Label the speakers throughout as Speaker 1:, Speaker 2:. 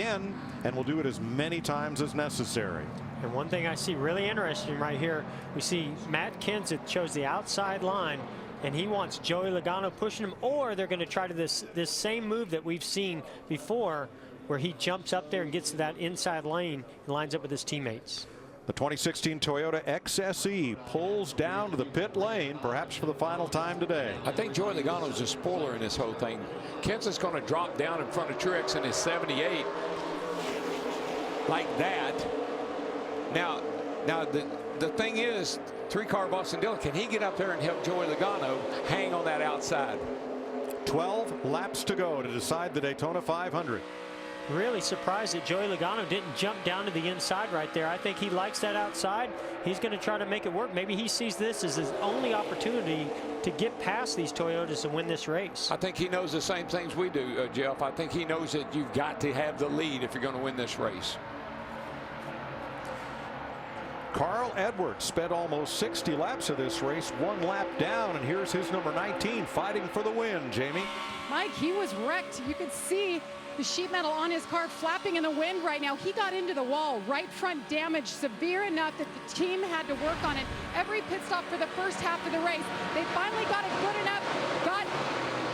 Speaker 1: again and will do it as many times as necessary.
Speaker 2: And one thing I see really interesting right here, we see Matt Kenseth chose the outside line, and he wants Joey Logano pushing him, or they're going to try to this same move that we've seen before, where he jumps up there and gets to that inside lane and lines up with his teammates.
Speaker 1: The 2016 Toyota XSE pulls down to the pit lane, perhaps for the final time today.
Speaker 3: I think Joey Logano's a spoiler in this whole thing. Kenseth's going to drop down in front of Truex in his 78 like that. Now the thing is, three-car Boston Dillon, can he get up there and help Joey Logano hang on that outside?
Speaker 1: 12 laps to go to decide the Daytona 500.
Speaker 2: Really surprised that Joey Logano didn't jump down to the inside right there. I think he likes that outside. He's going to try to make it work. Maybe he sees this as his only opportunity to get past these Toyotas and win this race.
Speaker 3: I think he knows the same things we do, Jeff. I think he knows that you've got to have the lead if you're going to win this race.
Speaker 1: Carl Edwards spent almost 60 laps of this race, one lap down, and here's his number 19 fighting for the win. Jamie?
Speaker 4: Mike, he was wrecked. You could see the sheet metal on his car flapping in the wind right now. He got into the wall, right front damage, severe enough that the team had to work on it every pit stop for the first half of the race. They finally got it good enough, got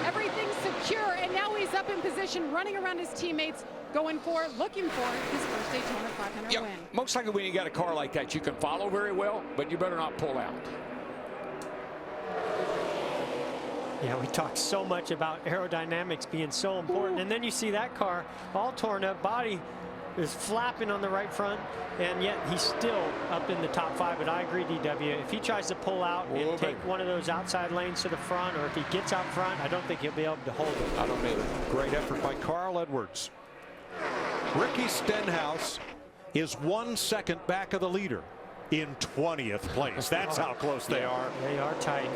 Speaker 4: everything secure, and now he's up in position, running around his teammates, looking for his first Daytona 500 win.
Speaker 3: Most likely when you got a car like that, you can follow very well, but you better not pull out.
Speaker 2: Yeah, we talked so much about aerodynamics being so important, and then you see that car all torn up, body is flapping on the right front, and yet he's still up in the top 5. But I agree, DW, if he tries to pull out and take one of those outside lanes to the front, or if he gets out front, I don't think he'll be able to hold it.
Speaker 3: I don't either.
Speaker 1: Great effort by Carl Edwards. Ricky Stenhouse is 1 second back of the leader in 20th place. That's how close they are.
Speaker 2: They are tight.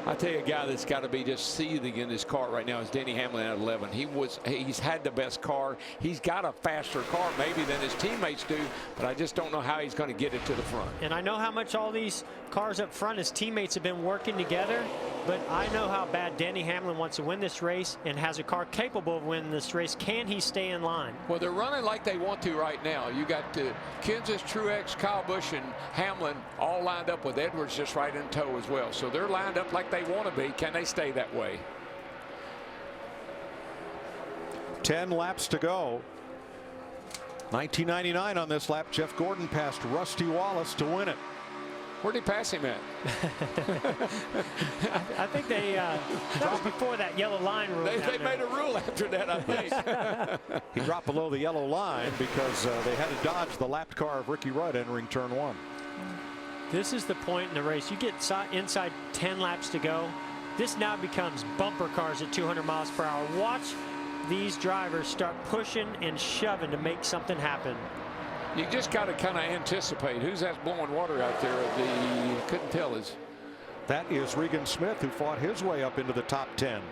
Speaker 3: I tell you, a guy that's got to be just seething in his car right now is Denny Hamlin at 11. He's had the best car. He's got a faster car maybe than his teammates do, but I just don't know how he's going to get it to the front.
Speaker 2: And I know how much all these cars up front, his teammates have been working together, but I know how bad Denny Hamlin wants to win this race and has a car capable of winning this race. Can he stay in line?
Speaker 3: Well, they're running like they want to right now. You got Kenseth, Truex, Kyle Busch, and Hamlin all lined up with Edwards just right in tow as well. So they're lined up like they want to be. Can they stay that way?
Speaker 1: 10 laps to go. 1999 on this lap. Jeff Gordon passed Rusty Wallace to win it.
Speaker 3: Where'd he pass him at?
Speaker 2: I think that was before that yellow line rule.
Speaker 3: They made a rule after that, I think.
Speaker 1: He dropped below the yellow line because they had to dodge the lapped car of Ricky Rudd entering turn 1.
Speaker 2: This is the point in the race. You get inside 10 laps to go. This now becomes bumper cars at 200 miles per hour. Watch these drivers start pushing and shoving to make something happen.
Speaker 3: You just got to kind of anticipate who's that blowing water out there. Couldn't tell us.
Speaker 1: That is Regan Smith, who fought his way up into the top 10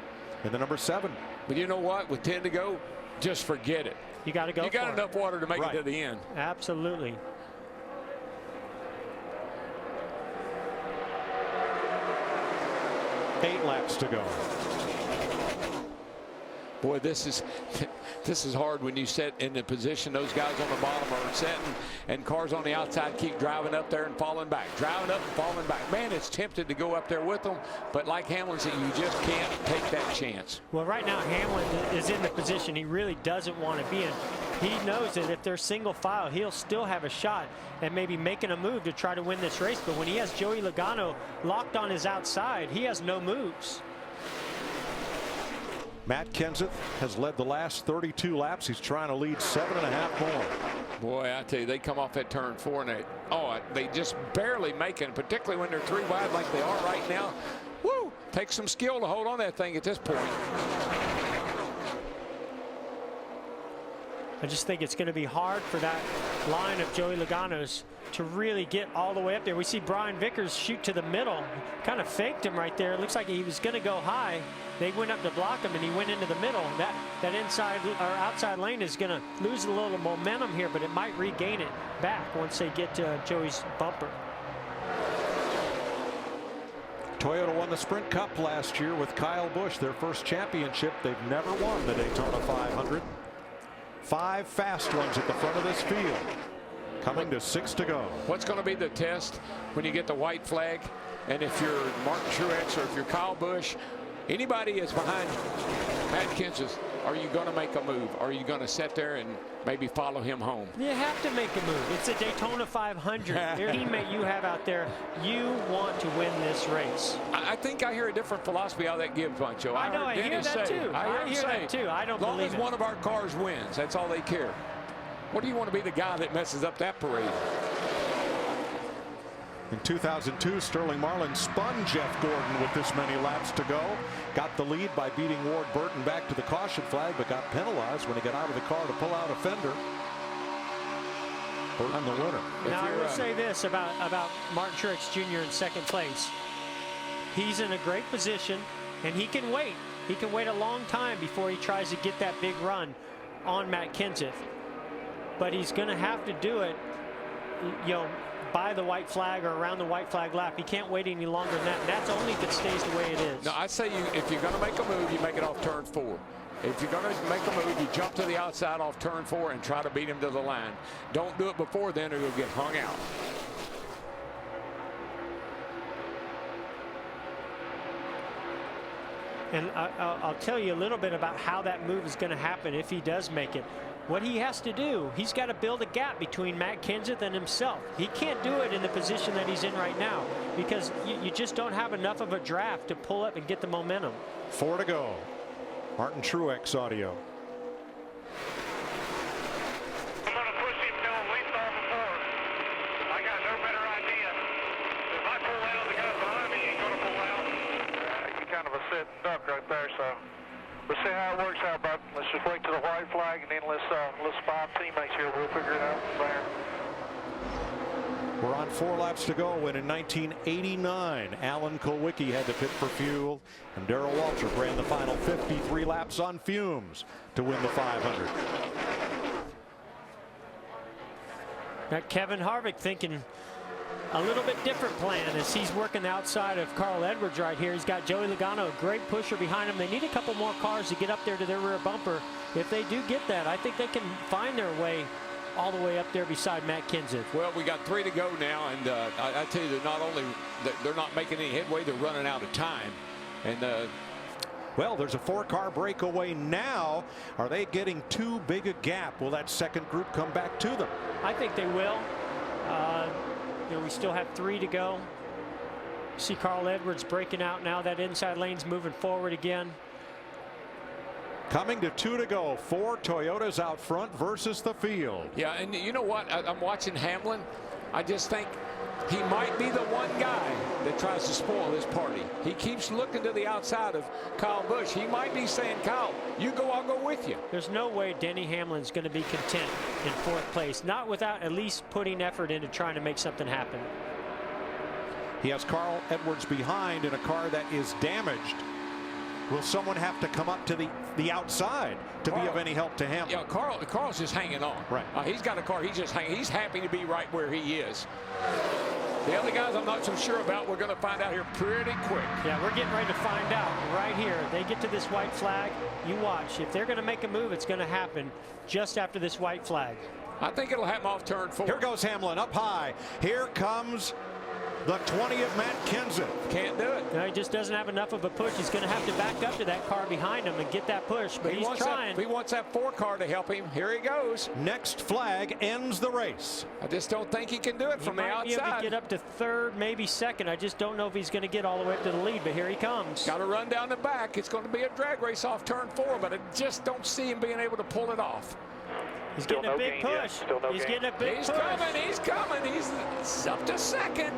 Speaker 1: in the number 7.
Speaker 3: But you know what? With 10 to go, just forget it.
Speaker 2: You got to go.
Speaker 3: You got enough water to make it to the end.
Speaker 2: Absolutely.
Speaker 1: Eight laps to go.
Speaker 3: Boy, this is hard when you sit in the position those guys on the bottom are sitting, and cars on the outside keep driving up there and falling back, driving up and falling back. Man, it's tempted to go up there with them, but like Hamlin said, you just can't take that chance.
Speaker 2: Well, right now Hamlin is in the position he really doesn't want to be in. He knows that if they're single file, he'll still have a shot at maybe making a move to try to win this race. But when he has Joey Logano locked on his outside, he has no moves.
Speaker 1: Matt Kenseth has led the last 32 laps. He's trying to lead 7.5 more.
Speaker 3: Boy, I tell you, they come off that turn 4 and they just barely make it, particularly when they're 3 wide like they are right now. Woo! Takes some skill to hold on that thing at this point.
Speaker 2: I just think it's going to be hard for that line of Joey Logano's to really get all the way up there. We see Brian Vickers shoot to the middle, kind of faked him right there. It looks like he was going to go high. They went up to block him and he went into the middle. That inside or outside lane is going to lose a little momentum here, but it might regain it back once they get to Joey's bumper.
Speaker 1: Toyota won the Sprint Cup last year with Kyle Busch, their first championship. They've never won the Daytona 500. 5 fast ones at the front of this field. Coming to 6 to go.
Speaker 3: What's going to be the test when you get the white flag? And if you're Martin Truex or if you're Kyle Busch, anybody is behind Matt Kenseth, are you going to make a move? Are you going to sit there and maybe follow him home?
Speaker 2: You have to make a move. It's a Daytona 500. Their teammate you have out there, you want to win this race.
Speaker 3: I think I hear a different philosophy how that gives, Pancho.
Speaker 2: I know, I hear that too.
Speaker 3: I hear
Speaker 2: that too. I don't believe it.
Speaker 3: As long as one of our cars wins, that's all they care. What do you want to be the guy that messes up that parade?
Speaker 1: In 2002, Sterling Marlin spun Jeff Gordon with this many laps to go. Got the lead by beating Ward Burton back to the caution flag, but got penalized when he got out of the car to pull out a fender. Burton the winner.
Speaker 2: Now I will say this about Martin Truex Jr. in second place. He's in a great position, and he can wait. He can wait a long time before he tries to get that big run on Matt Kenseth. But he's going to have to do it, you know, by the white flag or around the white flag lap. He can't wait any longer than that. And that's only if it stays the way it is.
Speaker 3: No, I say if you're going to make a move, you make it off turn 4. If you're going to make a move, you jump to the outside off turn 4 and try to beat him to the line. Don't do it before then, or you'll get hung out.
Speaker 2: And I'll tell you a little bit about how that move is going to happen if he does make it. What he has to do, he's got to build a gap between Matt Kenseth and himself. He can't do it in the position that he's in right now because you just don't have enough of a draft to pull up and get the momentum.
Speaker 1: 4 to go. Martin Truex audio.
Speaker 5: I'm going to push him till at least off the 4. I got no better idea. If I pull out, the guy behind me ain't going to pull out. You're kind of a sit duck right there, so we'll see how it works out, bud. Let's just wait to the white flag, and then let's spot teammates here. We'll figure it out from there.
Speaker 1: We're on 4 laps to go when in 1989, Alan Kulwicki had to pit for fuel, and Darrell Waltrip ran the final 53 laps on fumes to win the 500.
Speaker 2: Got Kevin Harvick thinking a little bit different plan as he's working outside of Carl Edwards right here. He's got Joey Logano, a great pusher behind him. They need a couple more cars to get up there to their rear bumper. If they do get that, I think they can find their way all the way up there beside Matt Kenseth.
Speaker 3: Well, we got 3 to go now, and I tell you, they're not making any headway, they're running out of time. And
Speaker 1: well, there's a 4-car breakaway now. Are they getting too big a gap? Will that second group come back to them?
Speaker 2: I think they will. You know, we still have 3 to go. See Carl Edwards breaking out now. That inside lane's moving forward again.
Speaker 1: Coming to 2 to go. 4 Toyotas out front versus the field.
Speaker 3: yeah, and you know what? I'm watching Hamlin. I just think he might be the one guy that tries to spoil this party. He keeps looking to the outside of Kyle Busch. He might be saying, Kyle, you go, I'll go with you.
Speaker 2: There's no way Denny Hamlin's going to be content in 4th place, not without at least putting effort into trying to make something happen.
Speaker 1: He has Carl Edwards behind in a car that is damaged. Will someone have to come up to the outside to be of any help to him?
Speaker 3: Yeah, Carl's just hanging on.
Speaker 1: Right.
Speaker 3: He's got a car. He's just hanging. He's happy to be right where he is. The other guys I'm not so sure about. We're going to find out here pretty quick.
Speaker 2: Yeah, we're getting ready to find out right here. They get to this white flag. You watch. If they're going to make a move, it's going to happen just after this white flag.
Speaker 3: I think it'll happen off turn 4.
Speaker 1: Here goes Hamlin up high. Here comes the 20 of Matt Kenseth.
Speaker 3: Can't do it.
Speaker 2: No, he just doesn't have enough of a push. He's going to have to back up to that car behind him and get that push, but he's trying.
Speaker 3: He wants that 4 car to help him. Here he goes.
Speaker 1: Next flag ends the race.
Speaker 3: I just don't think he can do it from the outside.
Speaker 2: He might be able to get up to 3rd, maybe 2nd. I just don't know if he's going to get all the way up to the lead, but here he comes.
Speaker 3: Got to run down the back. It's going to be a drag race off turn 4, but I just don't see him being able to pull it off.
Speaker 2: He's getting a big push. He's getting a big push.
Speaker 3: He's coming. He's up to 2nd.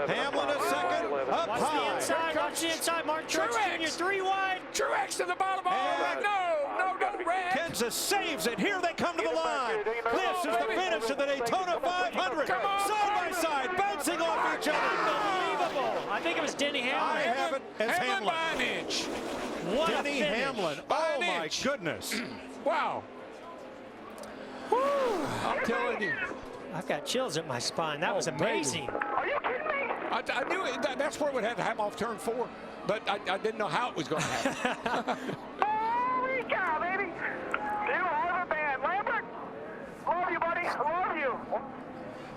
Speaker 1: Hamlin a 2nd, up
Speaker 2: Watch
Speaker 1: high.
Speaker 2: the inside. Watch the inside. Martin Truex Jr. 3 wide.
Speaker 3: Truex to the bottom. No, red.
Speaker 1: Kenseth saves it. Here they come to the line. This is the finish of the Daytona 500. Side by side, bouncing off each other.
Speaker 2: Unbelievable. I think it was Denny Hamlin.
Speaker 1: I have it as
Speaker 3: Hamlin
Speaker 1: Hamlin.
Speaker 3: by an inch.
Speaker 2: What a
Speaker 1: Denny
Speaker 2: finish.
Speaker 1: Hamlin.
Speaker 3: By
Speaker 1: Oh
Speaker 3: an
Speaker 1: my
Speaker 3: inch.
Speaker 1: goodness.
Speaker 3: Wow. I'm telling you.
Speaker 2: I've got chills at my spine. That was amazing.
Speaker 5: Are you kidding me?
Speaker 3: I knew it. That's where it would have to happen off turn 4, but I didn't know how it was going to happen.
Speaker 5: Holy cow, baby. 200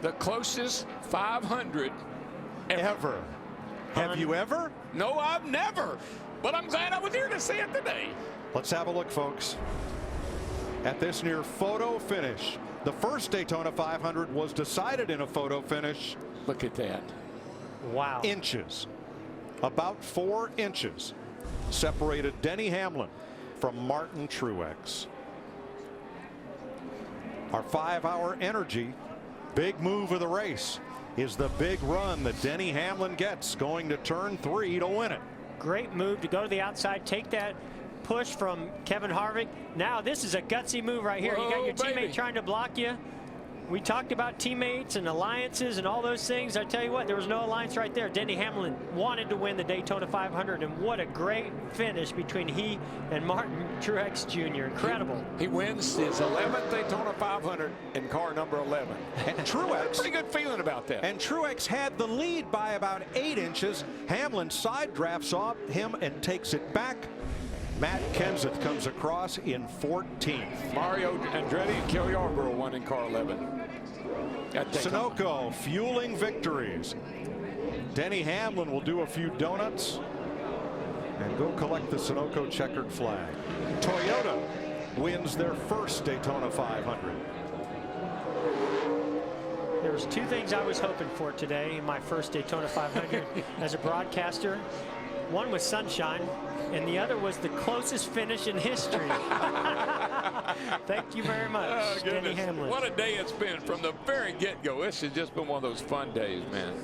Speaker 3: The closest 500
Speaker 1: Ever. Have you ever?
Speaker 3: No, I've never. But I'm glad I was here to see it today.
Speaker 1: Let's have a look, folks, at this near photo finish. The first Daytona 500 was decided in a photo finish.
Speaker 3: Look at that.
Speaker 2: Wow.
Speaker 1: Inches. About 4 inches separated Denny Hamlin from Martin Truex. Our 5-hour energy, big move of the race, is the big run that Denny Hamlin gets going to turn 3 to win it.
Speaker 2: Great move to go to the outside, take that push from Kevin Harvick. Now this is a gutsy move right here.
Speaker 3: Whoa,
Speaker 2: you got your
Speaker 3: baby.
Speaker 2: teammate trying to block you. We talked about teammates and alliances and all those things. I tell you what, there was no alliance right there. Denny Hamlin wanted to win the Daytona 500, and what a great finish between he and Martin Truex Jr. Incredible.
Speaker 3: He wins his 11th Daytona 500 in car number 11.
Speaker 1: And Truex,
Speaker 3: Pretty good feeling about that.
Speaker 1: and Truex had the lead by about 8 inches. Hamlin side drafts off him and takes it back. Matt Kenseth comes across in 14th.
Speaker 3: Mario Andretti and Kelly Yarborough won in car 11. At Daytona.
Speaker 1: Sunoco fueling victories. Denny Hamlin will do a few donuts and go collect the Sunoco checkered flag. Toyota wins their first Daytona 500.
Speaker 2: There was 2 things I was hoping for today in my first Daytona 500 as a broadcaster. One was sunshine, and the other was the closest finish in history. Thank you very much,
Speaker 3: Oh,
Speaker 2: Denny
Speaker 3: goodness.
Speaker 2: Hamlin.
Speaker 3: What a day it's been from the very get-go. This has just been one of those fun days, man.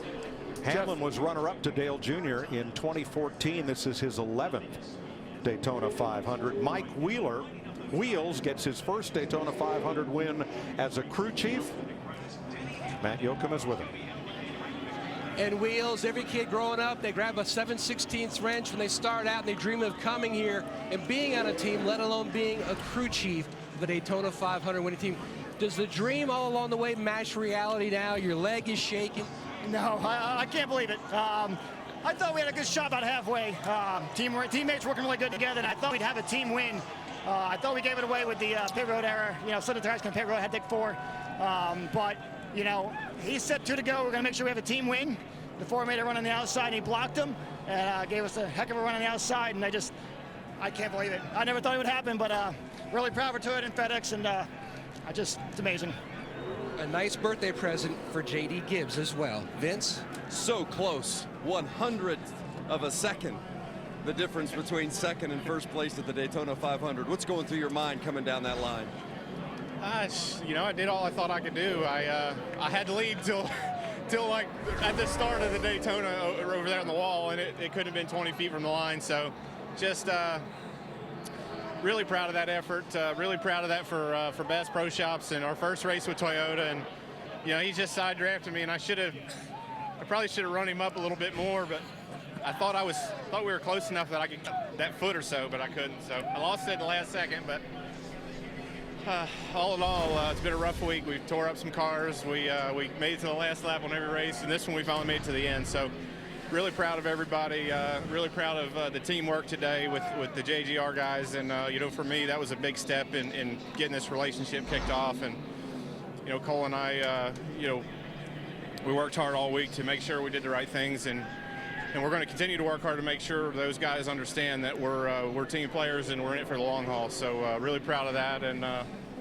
Speaker 1: Hamlin was runner-up to Dale Jr. in 2014. This is his 11th Daytona 500. Mike Wheels gets his first Daytona 500 win as a crew chief. Matt Yoakum is with him.
Speaker 6: And Wheels, every kid growing up, they grab a 7/16 wrench when they start out and they dream of coming here and being on a team, let alone being a crew chief of the Daytona 500 winning team. Does the dream all along the way match reality now? Your leg is shaking.
Speaker 7: No, I can't believe it. I thought we had a good shot about halfway. Teammates working really good together, and I thought we'd have a team win. I thought we gave it away with the pit road error. You know, Sunday tires can pit road, had to take 4. But, you know, he said 2 to go. We're going to make sure we have a team win. The 4 made a run on the outside, and he blocked him, and gave us a heck of a run on the outside. And I can't believe it. I never thought it would happen, but really proud for Toyota and FedEx, and it's amazing.
Speaker 6: A nice birthday present for J.D. Gibbs as well. Vince?
Speaker 8: So close, 100th of a second, the difference between second and first place at the Daytona 500. What's going through your mind coming down that line?
Speaker 9: You know, I did all I thought I could do. I had to lead till like at the start of the Daytona over there on the wall, and it couldn't have been 20 feet from the line. So just really proud of that effort. Really proud of that for Bass Pro Shops and our first race with Toyota. And you know, he just side drafted me, and I probably should have run him up a little bit more, but I thought we were close enough that I could that foot or so, but I couldn't. So I lost it in the last second, but all in all, it's been a rough week. We tore up some cars. We made it to the last lap on every race, and this one we finally made it to the end. So really proud of everybody. Really proud of the teamwork today with the JGR guys. And, you know, for me, that was a big step in getting this relationship kicked off. And, you know, Cole and I, you know, we worked hard all week to make sure we did the right things. And we're going to continue to work hard to make sure those guys understand that we're team players and we're in it for the long haul. So really proud of that, and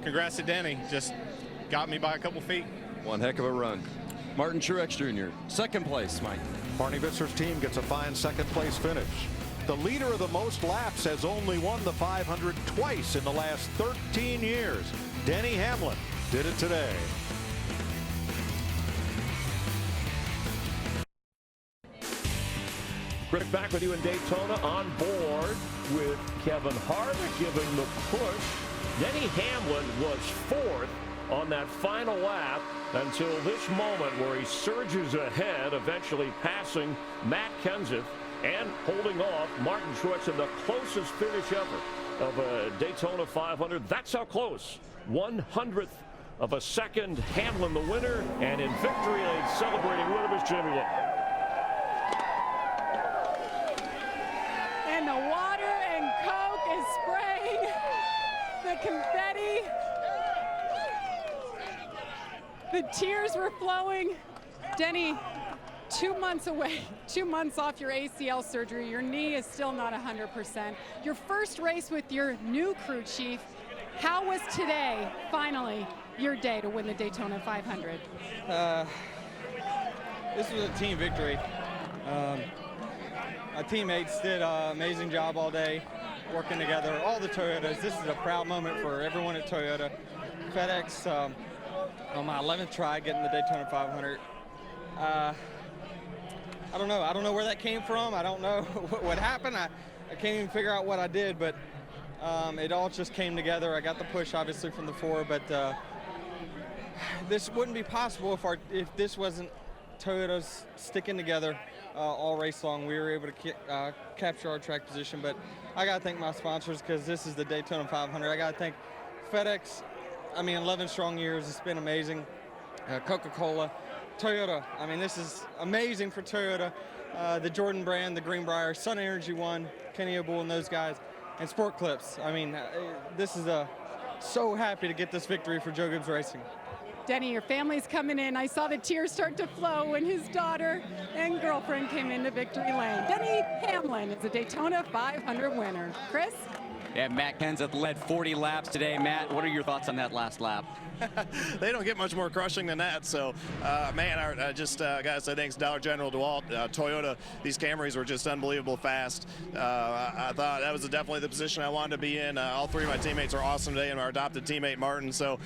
Speaker 9: congrats to Denny. Just got me by a couple feet.
Speaker 8: One heck of a run. Martin Truex Jr., second place, Mike.
Speaker 1: Barney Visser's team gets a fine second place finish. The leader of the most laps has only won the 500 twice in the last 13 years. Denny Hamlin did it today.
Speaker 10: Rick back with you in Daytona, on board with Kevin Harvick giving the push. Denny Hamlin was 4th on that final lap until this moment where he surges ahead, eventually passing Matt Kenseth and holding off Martin Truex in the closest finish ever of a Daytona 500. That's how close. 100th of a second. Hamlin the winner, and in victory lane celebrating with him is Jimmy Lowe.
Speaker 4: And the water and Coke is spraying the confetti. The tears were flowing. Denny, 2 months away, 2 months off your ACL surgery. Your knee is still not 100%. Your first race with your new crew chief. How was today, finally, your day to win the Daytona 500?
Speaker 11: This was a team victory. My teammates did an amazing job all day, working together. All the Toyotas, this is a proud moment for everyone at Toyota. FedEx, on my 11th try getting the Daytona 500. I don't know where that came from. I don't know what happened. I can't even figure out what I did, but it all just came together. I got the push, obviously, from the 4, but this wouldn't be possible if this wasn't Toyota's sticking together all race long. We were able to capture our track position, but I got to thank my sponsors because this is the Daytona 500. I got to thank FedEx. I mean, 11 strong years. It's been amazing. Coca-Cola, Toyota. I mean, this is amazing for Toyota. The Jordan brand, the Greenbrier, Sun Energy One, Kenny O'Bull and those guys, and Sport Clips. I mean, this is so happy to get this victory for Joe Gibbs Racing.
Speaker 4: Denny, your family's coming in. I saw the tears start to flow when his daughter and girlfriend came into victory lane. Denny Hamlin is a Daytona 500 winner. Chris?
Speaker 12: Yeah, Matt Kenseth led 40 laps today. Matt, what are your thoughts on that last lap?
Speaker 13: They don't get much more crushing than that. So, man, I just got to say thanks to Dollar General, DeWalt, Toyota. These Camrys were just unbelievable fast. I thought that was definitely the position I wanted to be in. All three of my teammates are awesome today, and our adopted teammate Martin. So,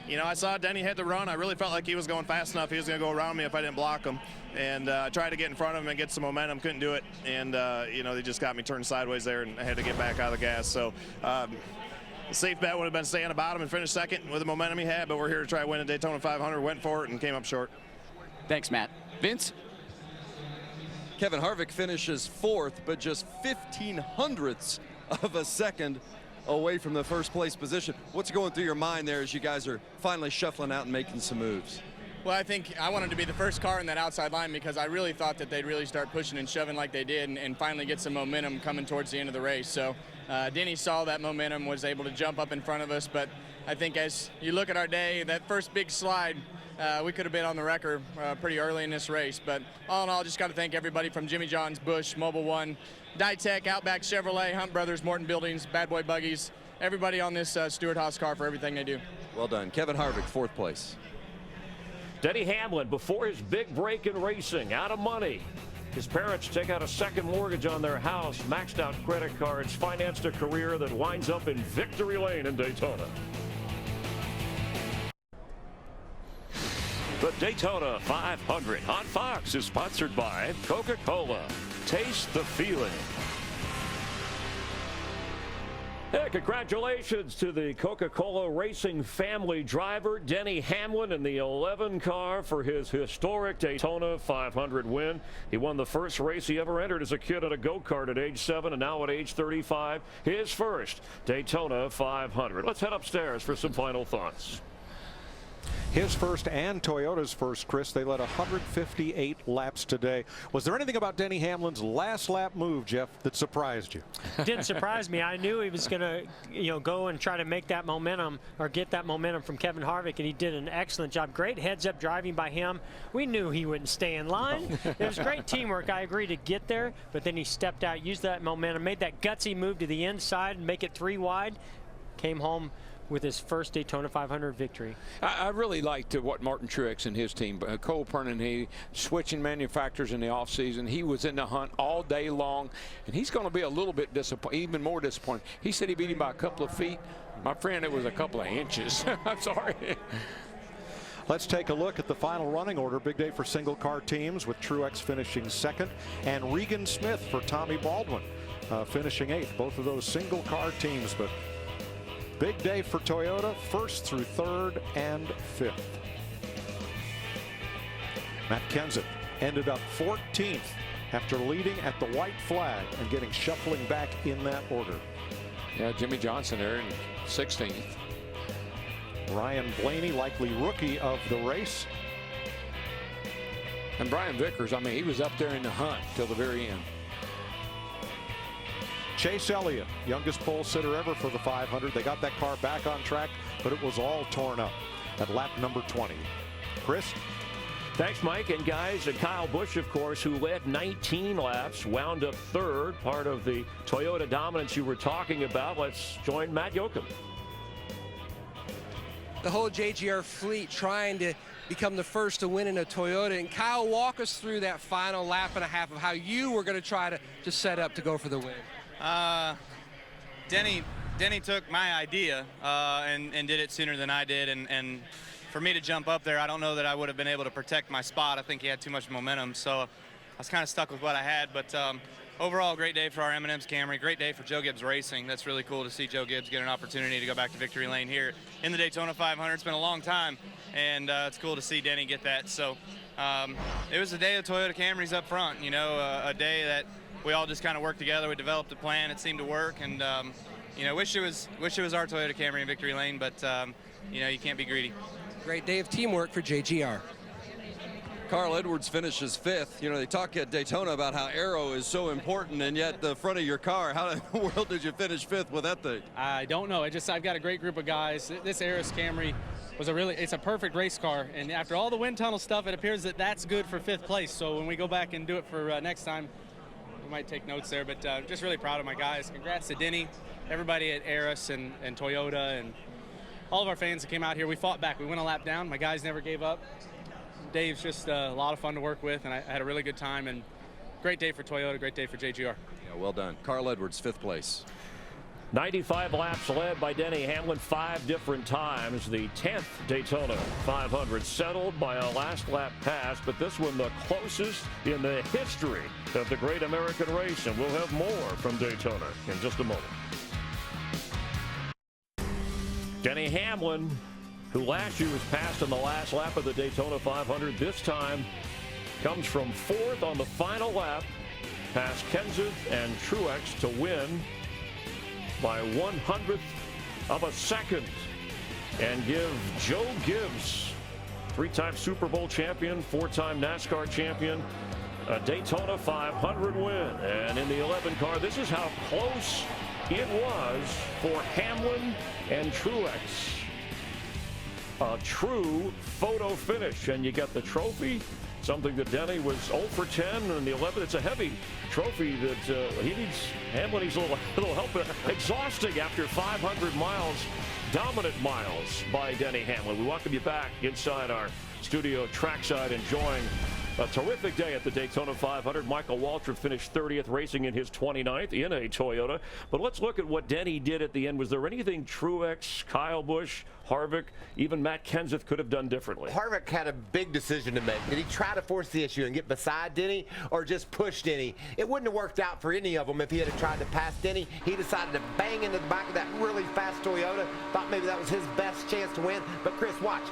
Speaker 13: you know, I saw Denny hit the run. I really felt like he was going fast enough. He was going to go around me if I didn't block him. And I tried to get in front of him and get some momentum. Couldn't do it. And, you know, they just got me turned sideways there, and I had to get back out of the gas. So, the safe bet would have been staying at the bottom and finish second with the momentum he had, but we're here to try to win a Daytona 500. Went for it and came up short.
Speaker 12: Thanks, Matt. Vince?
Speaker 8: Kevin Harvick finishes 4th, but just 0.15 of a second away from the first place position. What's going through your mind there as you guys are finally shuffling out and making some moves?
Speaker 9: Well, I think I wanted to be the first car in that outside line because I really thought that they'd really start pushing and shoving like they did and finally get some momentum coming towards the end of the race. So Denny saw that momentum, was able to jump up in front of us. But I think as you look at our day, that first big slide, we could have been on the record pretty early in this race. But all in all, just got to thank everybody from Jimmy John's, Busch, Mobil 1, Dytek, Outback Chevrolet, Hunt Brothers, Morton Buildings, Bad Boy Buggies, everybody on this Stewart-Haas car for everything they do.
Speaker 8: Well done. Kevin Harvick, 4th place.
Speaker 10: Denny Hamlin, before his big break in racing, out of money. His parents take out a second mortgage on their house, maxed out credit cards, financed a career that winds up in victory lane in Daytona. The Daytona 500 on Fox is sponsored by Coca-Cola. Taste the feeling. Hey, congratulations to the Coca-Cola Racing family driver, Denny Hamlin, in the 11 car for his historic Daytona 500 win. He won the first race he ever entered as a kid at a go-kart at age 7, and now at age 35, his first Daytona 500. Let's head upstairs for some final thoughts.
Speaker 1: His first and Toyota's first, Chris. They led 158 laps today. Was there anything about Denny Hamlin's last lap move, Jeff, that surprised you?
Speaker 2: Didn't surprise me. I knew he was going to, go and try to make that momentum or get that momentum from Kevin Harvick, and he did an excellent job. Great heads-up driving by him. We knew he wouldn't stay in line. It was great teamwork. I agree to get there, but then he stepped out, used that momentum, made that gutsy move to the inside and make it 3 wide, came home with his first Daytona 500 victory.
Speaker 3: I really liked what Martin Truex and his team, Cole Pernin, he switching manufacturers in the offseason. He was in the hunt all day long, and he's going to be a little bit disappointed, even more disappointed. He said he beat him by a couple of feet. My friend, it was a couple of inches. I'm sorry.
Speaker 1: Let's take a look at the final running order. Big day for single car teams, with Truex finishing 2nd and Regan Smith for Tommy Baldwin finishing 8th. Both of those single car teams, but big day for Toyota, 1st through 3rd and 5th. Matt Kenseth ended up 14th after leading at the white flag and getting shuffling back in that order.
Speaker 3: Yeah, Jimmy Johnson there in 16th.
Speaker 1: Ryan Blaney, likely rookie of the race.
Speaker 3: And Brian Vickers, I mean, he was up there in the hunt till the very end.
Speaker 1: Chase Elliott, youngest pole sitter ever for the 500. They got that car back on track, but it was all torn up. at lap number 20. Chris?
Speaker 10: Thanks, Mike. And guys, Kyle Busch, of course, who led 19 laps, wound up third, part of the Toyota dominance you were talking about. Let's join Matt Yoakum.
Speaker 6: The whole JGR fleet trying to become the first to win in a Toyota. And Kyle, walk us through that final lap and a half of how you were going to try to set up to go for the win.
Speaker 11: Denny took my idea and did it sooner than I did. And for me to jump up there, I don't know that I would have been able to protect my spot. I think he had too much momentum. So I was kind of stuck with what I had. But overall, great day for our M&M's Camry. Great day for Joe Gibbs Racing. That's really cool to see Joe Gibbs get an opportunity to go back to victory lane here in the Daytona 500. It's been a long time, and it's cool to see Denny get that. So it was a day of Toyota Camrys up front, you know, a day that we all just kind of worked together. We developed a plan. It seemed to work, and you know, wish it was our Toyota Camry in victory lane, but you know, you can't be greedy.
Speaker 6: Great day of teamwork for JGR.
Speaker 8: Carl Edwards finishes 5th. You know, they talk at Daytona about how aero is so important, and yet the front of your car, how in the world did you finish 5th with that thing?
Speaker 14: I don't know. I've got a great group of guys. This Aris Camry was it's a perfect race car, and after all the wind tunnel stuff, it appears that that's good for 5th place. So when we go back and do it for next time, we might take notes there, but just really proud of my guys. Congrats to Denny, everybody at Aris and Toyota, and all of our fans that came out here. We fought back. We went a lap down. My guys never gave up. Dave's just a lot of fun to work with, and I had a really good time, and great day for Toyota, great day for JGR.
Speaker 8: Yeah, well done. Carl Edwards, 5th place.
Speaker 10: 95 laps led by Denny Hamlin 5 different times. The 10th Daytona 500 settled by a last lap pass, but this one the closest in the history of the great American race, and we'll have more from Daytona in just a moment. Denny Hamlin, who last year was passed in the last lap of the Daytona 500, this time comes from 4th on the final lap, past Kenseth and Truex to win by 100th of a second and give Joe Gibbs, 3-time Super Bowl champion, 4-time NASCAR champion, a Daytona 500 win. And in the 11 car, this is how close it was for Hamlin and Truex. A true photo finish, and you get the trophy, something that Denny was 0 for 10 in the 11. It's a heavy trophy that Hamlin needs a little help. Exhausting after 500 miles, dominant miles by Denny Hamlin. We welcome you back inside our studio trackside, enjoying a terrific day at the Daytona 500. Michael Waltrip finished 30th, racing in his 29th in a Toyota. But let's look at what Denny did at the end. Was there anything Truex, Kyle Busch, Harvick, even Matt Kenseth could have done differently?
Speaker 15: Harvick had a big decision to make. Did he try to force the issue and get beside Denny, or just push Denny? It wouldn't have worked out for any of them if he had tried to pass Denny. He decided to bang into the back of that really fast Toyota. Thought maybe that was his best chance to win. But Chris, watch.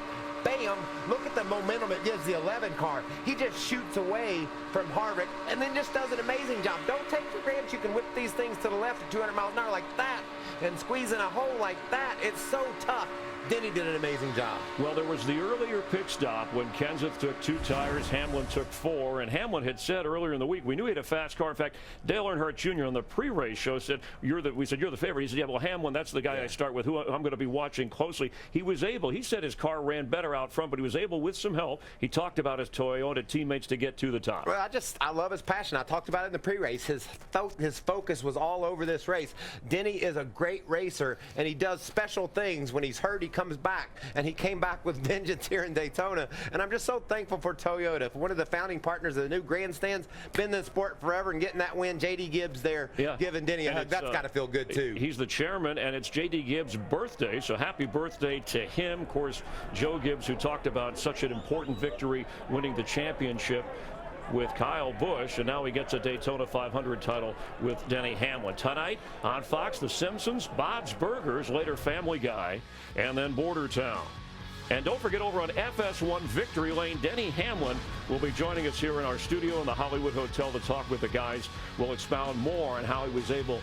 Speaker 15: Bam, look at the momentum it gives the 11 car. He just shoots away from Harvick and then just does an amazing job. Don't take for granted you can whip these things to the left at 200 miles an hour like that and squeeze in a hole like that. It's so tough. Denny did an amazing job.
Speaker 10: Well, there was the earlier pit stop when Kenseth took 2 tires, Hamlin took 4, and Hamlin had said earlier in the week, we knew he had a fast car. In fact, Dale Earnhardt Jr. on the pre-race show said, we said, you're the favorite. He said, yeah, well, Hamlin, that's the guy I start with, who I'm going to be watching closely. He said his car ran better out front, but he was able, with some help, he talked about his Toyota teammates to get to the top.
Speaker 15: Well, I love his passion. I talked about it in the pre-race. His focus was all over this race. Denny is a great racer, and he does special things. When he's hurt, he comes back. And he came back with vengeance here in Daytona. And I'm just so thankful for Toyota, for one of the founding partners of the new grandstands, been in the sport forever, and getting that win. J.D. Gibbs there, giving Denny a hug. That's got to feel good, too.
Speaker 10: He's the chairman, and it's J.D. Gibbs' birthday, so happy birthday to him. Of course, Joe Gibbs, who talked about such an important victory, winning the championship with Kyle Busch, and now he gets a Daytona 500 title with Denny Hamlin. Tonight on Fox, The Simpsons, Bob's Burgers, later Family Guy, and then Border Town. And don't forget, over on FS1 Victory Lane, Denny Hamlin will be joining us here in our studio in the Hollywood Hotel to talk with the guys. We'll expound more on how he was able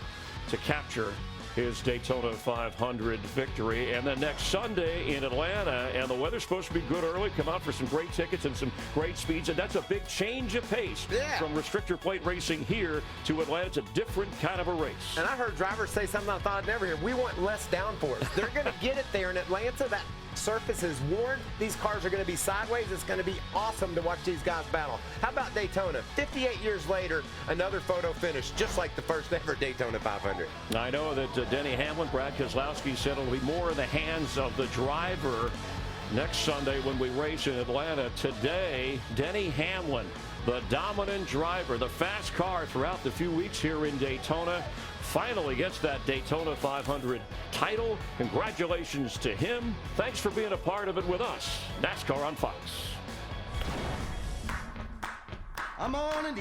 Speaker 10: to capture his Daytona 500 victory. And then next Sunday in Atlanta, and the weather's supposed to be good early. Come out for some great tickets and some great speeds, and that's a big change of pace from restrictor plate racing here to Atlanta. It's a different kind of a race.
Speaker 15: And I heard drivers say something I thought I'd never hear. We want less downforce. They're going to get it there in Atlanta. That surface is worn. These cars are going to be sideways. It's going to be awesome to watch these guys battle. How about Daytona? 58 years later, another photo finish, just like the first ever Daytona 500.
Speaker 10: I know that Denny Hamlin, Brad Keselowski said it'll be more in the hands of the driver next Sunday when we race in Atlanta. Today, Denny Hamlin, the dominant driver, the fast car throughout the few weeks here in Daytona, finally gets that Daytona 500 title. Congratulations to him. Thanks for being a part of it with us. NASCAR on Fox.
Speaker 16: I'm on an